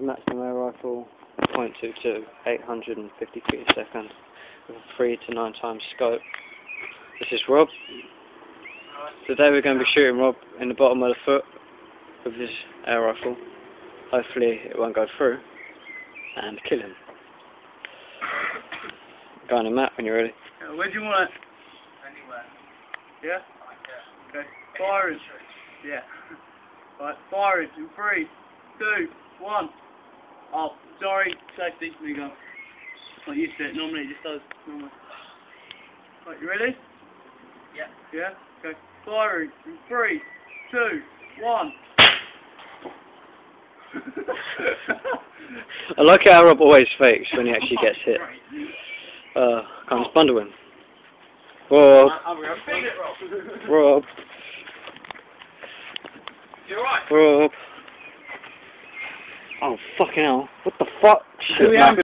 Maximum air rifle, .22, 850 feet a second, with a 3 to 9 times scope. This is Rob. Today we're going to be shooting Rob in the bottom of the foot with his air rifle. Hopefully it won't go through, and kill him. Go on the map when you're ready. Where do you want it? Anywhere. Yeah? Okay. Fire it. Yeah. Right, fire it in 3, 2, 1. Oh, sorry, safety, there you go. Not used to it, normally it just does. Normally. Right, you ready? Yeah. Yeah? Okay. Fire it in 3, 2, 1. I like how Rob always fakes when he actually gets hit. Can't just bundle him. Rob. Rob. You alright? Rob. Oh fucking hell. What the fuck? Shit, man.